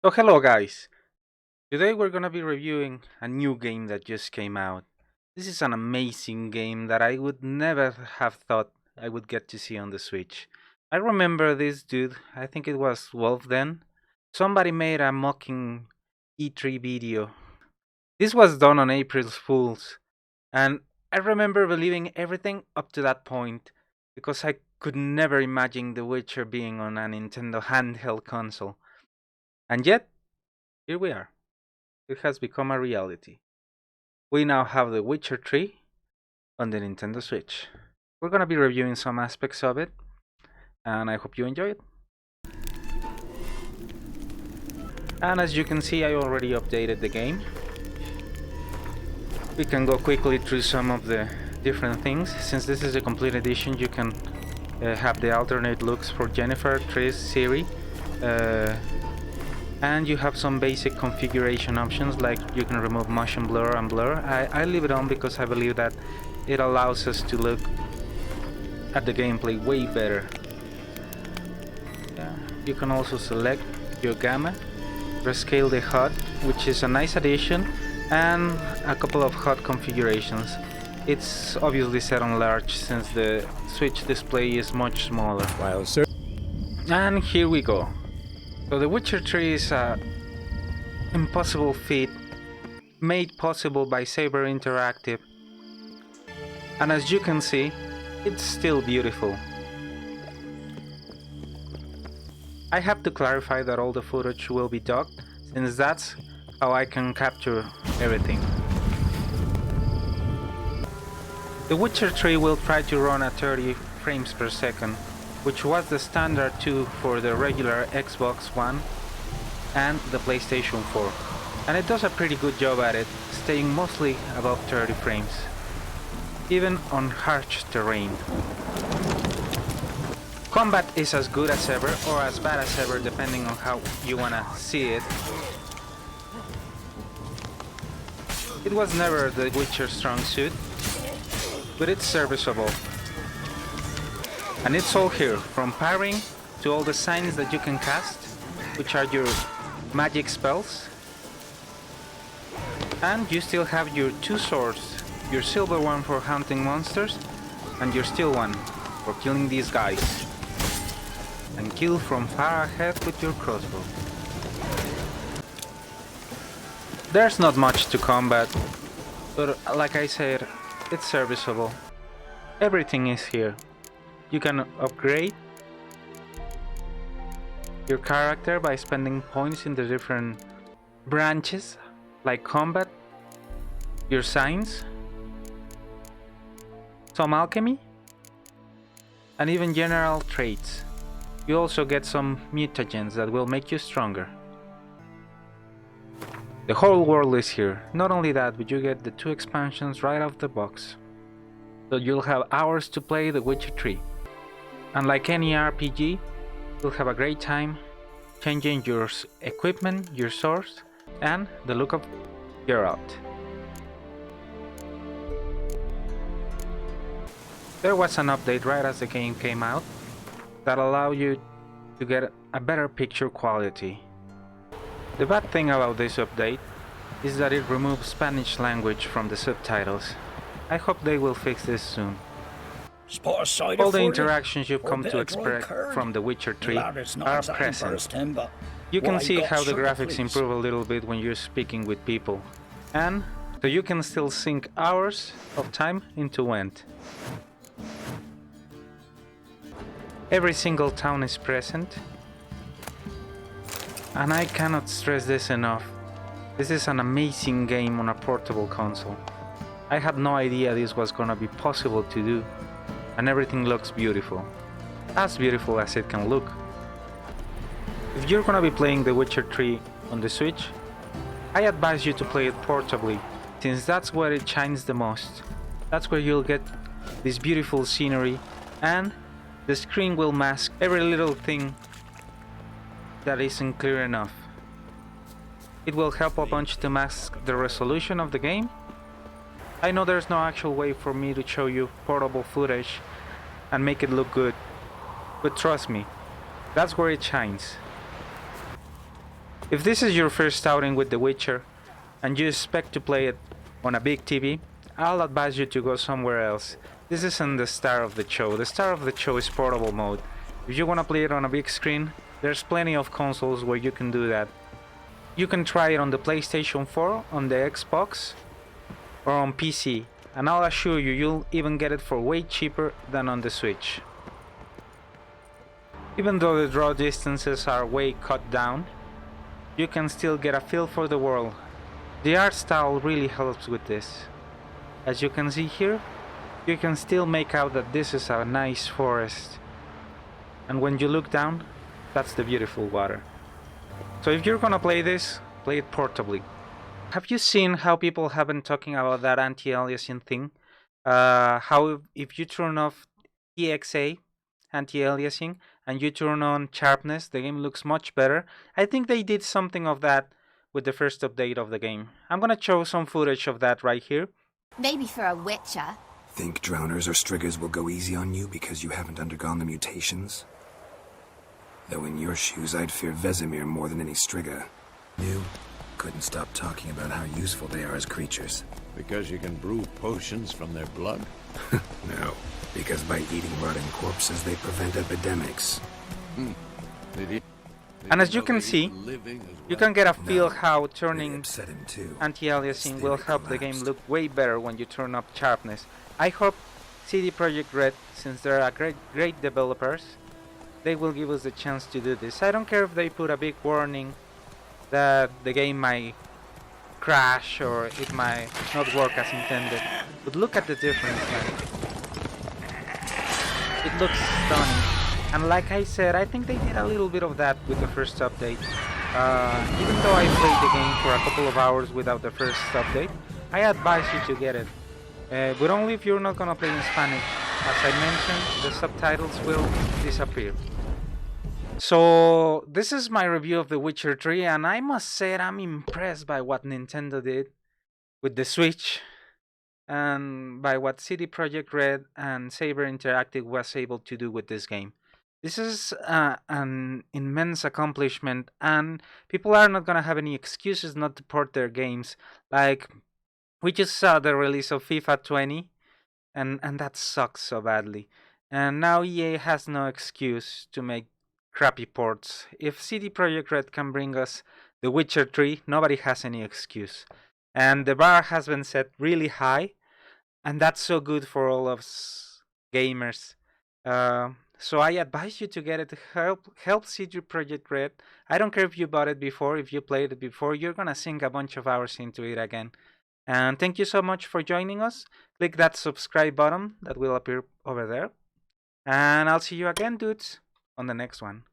So hello guys, today we're gonna be reviewing a new game that just came out. This is an amazing game that I would never have thought I would get to see on the Switch. I remember this dude, I think it was Wolf then. Somebody made a mocking E3 video. This was done on April Fools, and I remember believing everything up to that point because I could never imagine The Witcher being on a Nintendo handheld console. And yet, here we are. It has become a reality. We now have The Witcher 3 on the Nintendo Switch. We're gonna be reviewing some aspects of it, and I hope you enjoy it. And as you can see, I already updated the game. We can go quickly through some of the different things. Since this is a complete edition, you can have the alternate looks for Jennifer, Triss, Ciri, uh, and you have some basic configuration options like you can remove motion blur and blur. I leave it on because I believe that it allows us to look at the gameplay way better. Yeah. You can also select your gamma, rescale the HUD, which is a nice addition, and a couple of HUD configurations. It's obviously set on large since the Switch display is much smaller. Wow, sir. And here we go. So The Witcher 3 is a impossible feat made possible by Saber Interactive. And as you can see, it's still beautiful. I have to clarify that all the footage will be docked, since that's how I can capture everything. The Witcher 3 will try to run at 30 frames per second, which was the standard too for the regular Xbox One and the PlayStation 4. And it does a pretty good job at it, staying mostly above 30 frames, even on harsh terrain. Combat is as good as ever, or as bad as ever, depending on how you wanna see it. It was never the Witcher's strong suit, but it's serviceable. And it's all here, from parrying to all the signs that you can cast, which are your magic spells. And you still have your two swords, your silver one for hunting monsters, and your steel one for killing these guys. And kill from far ahead with your crossbow. There's not much to combat, but like I said, it's serviceable. Everything is here. You can upgrade your character by spending points in the different branches, like combat, your signs, some alchemy, and even general traits. You also get some mutagens that will make you stronger. The whole world is here. Not only that, but you get the 2 expansions right off the box. So you'll have hours to play The Witcher 3. And like any RPG, you'll have a great time changing your equipment, your swords, and the look of Geralt. There was an update right as the game came out that allow you to get a better picture quality. The bad thing about this update is that it removes Spanish language from the subtitles. I hope they will fix this soon. All the interactions you've come to expect from The Witcher 3 are present. You can see how the graphics improve a little bit when you're speaking with people, and so you can still sink hours of time into Went. Every single town is present, and I cannot stress this enough. This is an amazing game on a portable console. I had no idea this was gonna be possible to do, and everything looks beautiful. As beautiful as it can look. If you're gonna be playing The Witcher 3 on the Switch, I advise you to play it portably, since that's where it shines the most. That's where you'll get this beautiful scenery, and the screen will mask every little thing that isn't clear enough. It will help a bunch to mask the resolution of the game. I know there's no actual way for me to show you portable footage and make it look good, but trust me, that's where it shines. If this is your first outing with The Witcher, and you expect to play it on a big TV, I'll advise you to go somewhere else. This isn't the star of the show. The star of the show is portable mode. If you want to play it on a big screen, there's plenty of consoles where you can do that. You can try it on the PlayStation 4, on the Xbox, or on PC, and I'll assure you, you'll even get it for way cheaper than on the Switch. Even though the draw distances are way cut down, you can still get a feel for the world. The art style really helps with this. As you can see here, you can still make out that this is a nice forest. And when you look down, that's the beautiful water. So if you're gonna play this, play it portably. Have you seen how people have been talking about that anti-aliasing thing? How if you turn off EXA, anti-aliasing, and you turn on sharpness, the game looks much better. I think they did something of that with the first update of the game. I'm gonna show some footage of that right here. Maybe for a Witcher. Think drowners or striggers will go easy on you because you haven't undergone the mutations? Though in your shoes, I'd fear Vesemir more than any strigger. You couldn't stop talking about how useful they are as creatures. Because you can brew potions from their blood? No, because by eating rotting corpses, they prevent epidemics. And as you can see, you can get a feel how turning upset him too. anti-aliasing will help the game look way better when you turn up sharpness. I hope CD Projekt Red, since they're great developers, they will give us the chance to do this. I don't care if they put a big warning that the game might crash or it might not work as intended, but look at the difference, man. It looks stunning, and like I said, I think they did a little bit of that with the first update. Even though I played the game for a couple of hours without the first update, I advise you to get it, but only if you're not gonna play in Spanish. As I mentioned, the subtitles will disappear. So this is my review of The Witcher 3, and I must say I'm impressed by what Nintendo did with the Switch and by what CD Projekt Red and Saber Interactive was able to do with this game. This is an immense accomplishment, and people are not gonna have any excuses not to port their games. Like, we just saw the release of FIFA 20, and that sucks so badly. And now EA has no excuse to make crappy ports. If CD Projekt Red can bring us The Witcher 3, nobody has any excuse. And the bar has been set really high, and that's so good for all of us gamers. So I advise you to get it to help CD Projekt Red. I don't care if you bought it before, if you played it before, you're gonna sink a bunch of hours into it again. And thank you so much for joining us. Click that subscribe button that will appear over there. And I'll see you again, dudes, on the next one.